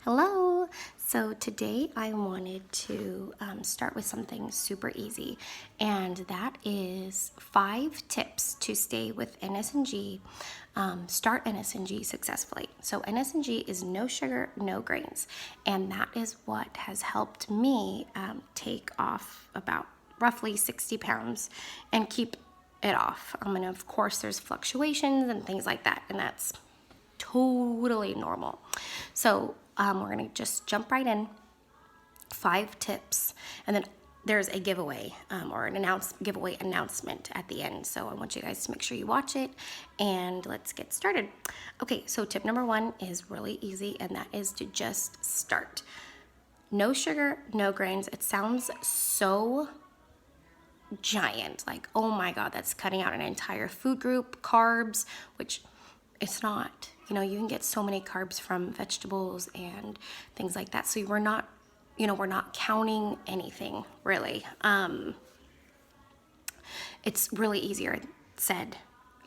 Hello! So today I wanted to start with something super easy, and that is 5 tips to stay with NSNG, start NSNG successfully. So NSNG is no sugar, no grains, and that is what has helped me take off about roughly 60 pounds and keep it off. And of course there's fluctuations and things like that, and that's totally normal. So we're gonna just jump right in. 5 tips, and then there's a giveaway or an giveaway announcement at the end. So I want you guys to make sure you watch it, and let's get started. Okay, so tip number 1 is really easy, and that is to just start. No sugar, no grains. It sounds so giant, like, oh my God, that's cutting out an entire food group, carbs, which it's not. You know, you can get so many carbs from vegetables and things like that. So we're not, we're not counting anything really. It's really easier said.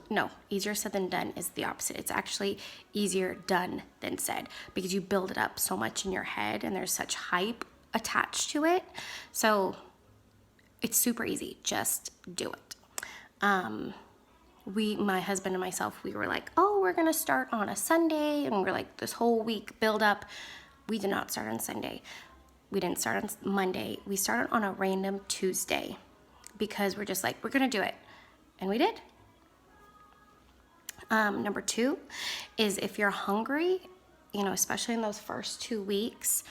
No, easier said than done is the opposite. It's actually easier done than said, because you build it up so much in your head and there's such hype attached to it. So it's super easy. Just do it. My husband and myself, we were like, oh, we're gonna start on a Sunday, and we're like, this whole week build up. We did not start on Sunday. We didn't start on Monday. We started on a random Tuesday, because we're just like, we're gonna do it, and we did. Number 2 is, if you're hungry, especially in those first 2 weeks,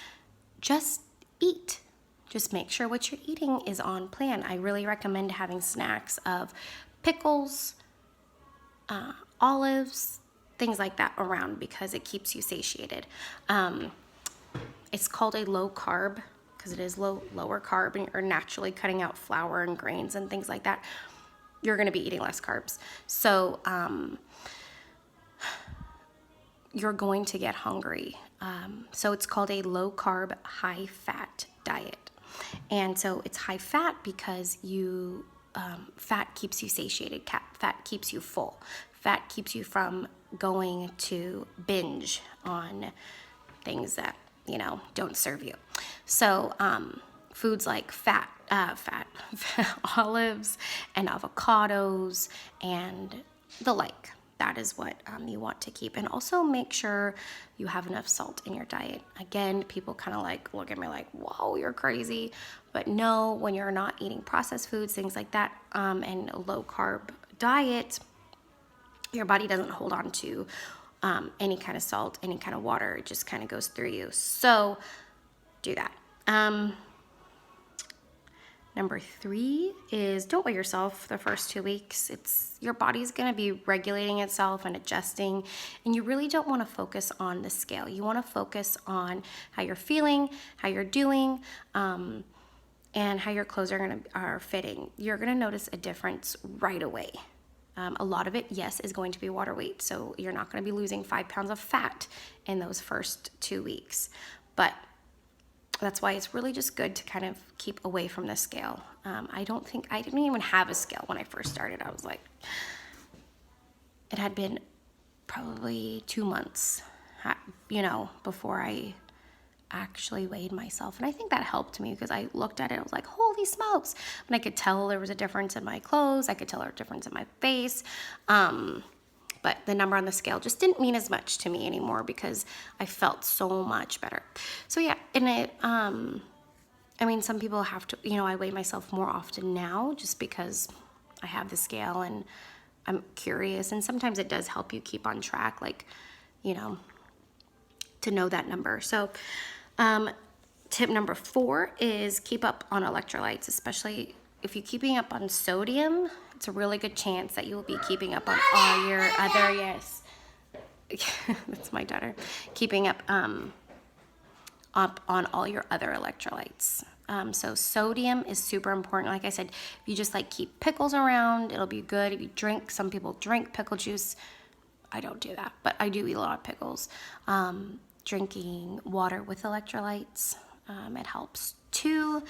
just eat. Just make sure what you're eating is on plan. I really recommend having snacks of pickles, olives, things like that around, because it keeps you satiated. It's called a low carb because it is lower carb, and you're naturally cutting out flour and grains and things like that. You're going to be eating less carbs. So you're going to get hungry. So it's called a low carb, high fat diet. And so it's high fat because fat keeps you satiated. Fat keeps you full. Fat keeps you from going to binge on things that, don't serve you. So foods like olives and avocados and the like. That is what you want to keep. And also make sure you have enough salt in your diet. Again, people kind of like look at me like, whoa, you're crazy. But no, when you're not eating processed foods, things like that, and a low carb diet, your body doesn't hold on to any kind of salt, any kind of water. It just kind of goes through you. So do that. Number 3 is, don't weigh yourself the first 2 weeks. Your body's gonna be regulating itself and adjusting, and you really don't wanna focus on the scale. You wanna focus on how you're feeling, how you're doing, and how your clothes are fitting. You're gonna notice a difference right away. A lot of it, yes, is going to be water weight, so you're not gonna be losing 5 pounds of fat in those first 2 weeks. But that's why it's really just good to kind of keep away from the scale. I didn't even have a scale when I first started. I was like, it had been probably 2 months, before I actually weighed myself. And I think that helped me, because I looked at it, I was like, holy smokes. And I could tell there was a difference in my clothes. I could tell there was a difference in my face. But the number on the scale just didn't mean as much to me anymore, because I felt so much better. So yeah, and some people have to, I weigh myself more often now just because I have the scale and I'm curious. And sometimes it does help you keep on track, like, to know that number. So tip number 4 is keep up on electrolytes, especially if you're keeping up on sodium. It's a really good chance that you will be keeping up on all your other, yes, that's my daughter, keeping up on all your other electrolytes. So sodium is super important. Like I said, if you just keep pickles around, it'll be good. If you drink, some people drink pickle juice. I don't do that, but I do eat a lot of pickles. Drinking water with electrolytes, it helps too.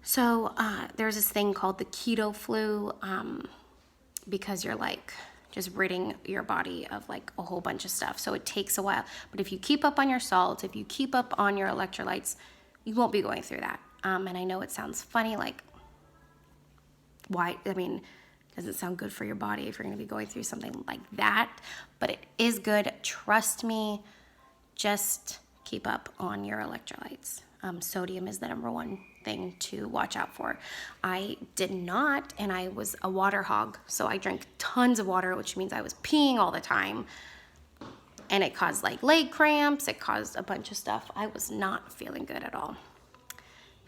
So there's this thing called the keto flu, because you're just ridding your body of like a whole bunch of stuff. So it takes a while. But if you keep up on your salts, if you keep up on your electrolytes, you won't be going through that. And I know it sounds funny, like, why? I mean, doesn't sound good for your body if you're going to be going through something like that, but it is good. Trust me, just keep up on your electrolytes. Sodium is the #1 thing to watch out for. I did not, and I was a water hog, so I drank tons of water, which means I was peeing all the time, and it caused like leg cramps, it caused a bunch of stuff. I was not feeling good at all.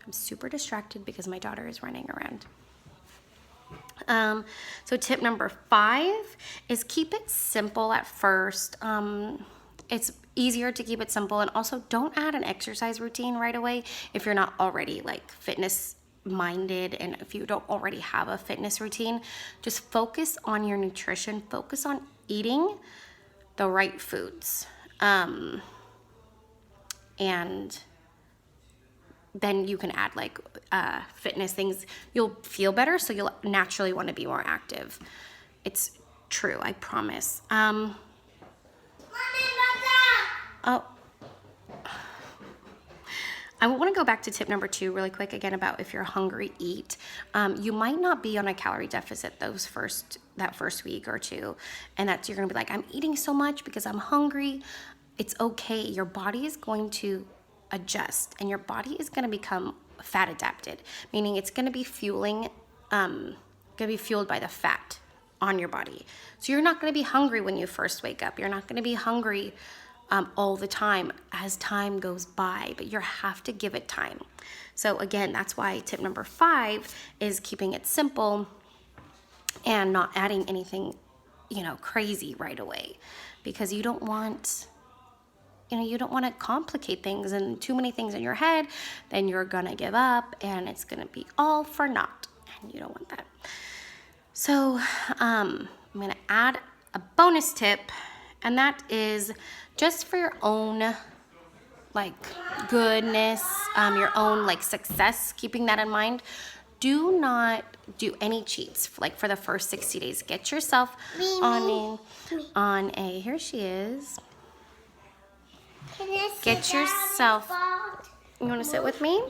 I'm super distracted because my daughter is running around. So tip number 5 is keep it simple at first. It's easier to keep it simple, and also don't add an exercise routine right away if you're not already like fitness minded, and if you don't already have a fitness routine. Just focus on your nutrition, focus on eating the right foods, and then you can add like fitness things. You'll feel better, so you'll naturally want to be more active. It's true, I promise. Oh, I want to go back to tip number 2 really quick again about if you're hungry, eat. You might not be on a calorie deficit that first week or 2, and that's, you're going to be like, I'm eating so much because I'm hungry. It's okay. Your body is going to adjust, and your body is going to become fat adapted, meaning it's going to be fueled by the fat on your body. So you're not going to be hungry when you first wake up. You're not going to be hungry all the time as time goes by, but you have to give it time. So again, that's why tip number 5 is keeping it simple and not adding anything, crazy right away, because you don't want to complicate things and too many things in your head. Then you're gonna give up, and it's gonna be all for naught, and you don't want that. So I'm gonna add a bonus tip, and that is just for your own like goodness, your own like success, keeping that in mind. Do not do any cheats like for the first 60 days. Get yourself on a here she is. Get yourself, you want to sit with me?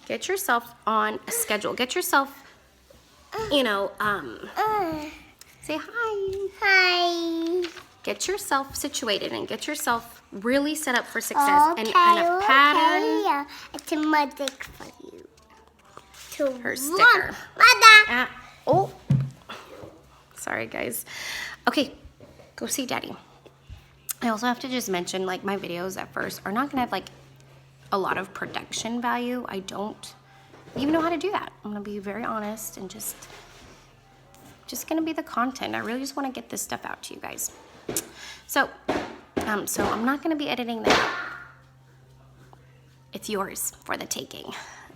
Get yourself on a schedule. Get yourself, say hi. Hi. Get yourself situated and get yourself really set up for success, and a pattern. It's a magic for you. Her sticker. Oh, sorry guys. Okay, go see Daddy. I also have to just mention, like, my videos at first are not gonna have like a lot of production value. I don't even know how to do that. I'm gonna be very honest and just gonna be the content. I really just want to get this stuff out to you guys. So I'm not gonna be editing that. It's yours for the taking.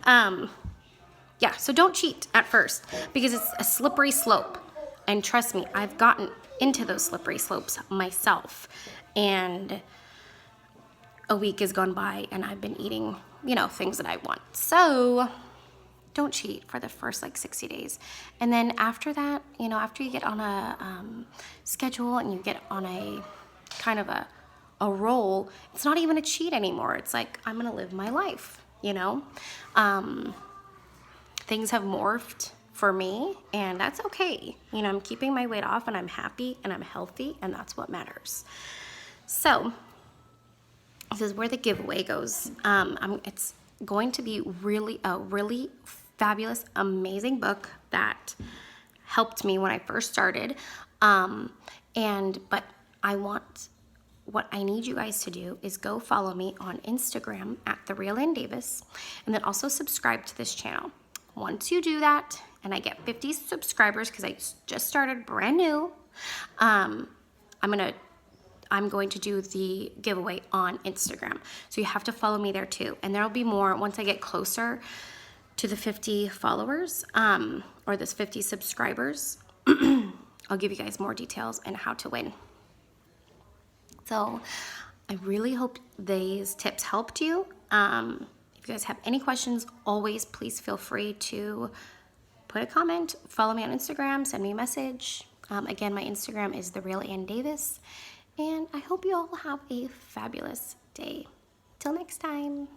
Yeah, so don't cheat at first, because it's a slippery slope. And trust me, I've gotten into those slippery slopes myself. And a week has gone by and I've been eating, things that I want. So don't cheat for the first like 60 days. And then after that, after you get on a schedule and you get on a kind of a roll, it's not even a cheat anymore. It's like, I'm gonna live my life, Things have morphed for me, and that's okay. I'm keeping my weight off, and I'm happy, and I'm healthy, and that's what matters. So this is where the giveaway goes. It's going to be a really fabulous, amazing book that helped me when I first started. But what I need you guys to do is go follow me on Instagram at TheRealAnnDavis, and then also subscribe to this channel. Once you do that, and I get 50 subscribers, because I just started brand new, I'm going to do the giveaway on Instagram. So you have to follow me there too. And there'll be more once I get closer to the 50 followers, or this 50 subscribers. I'll give you guys more details and how to win. So I really hope these tips helped you. If you guys have any questions, always please feel free to put a comment, follow me on Instagram, send me a message. Again, my Instagram is TheRealAnnDavis, and I hope you all have a fabulous day. Till next time.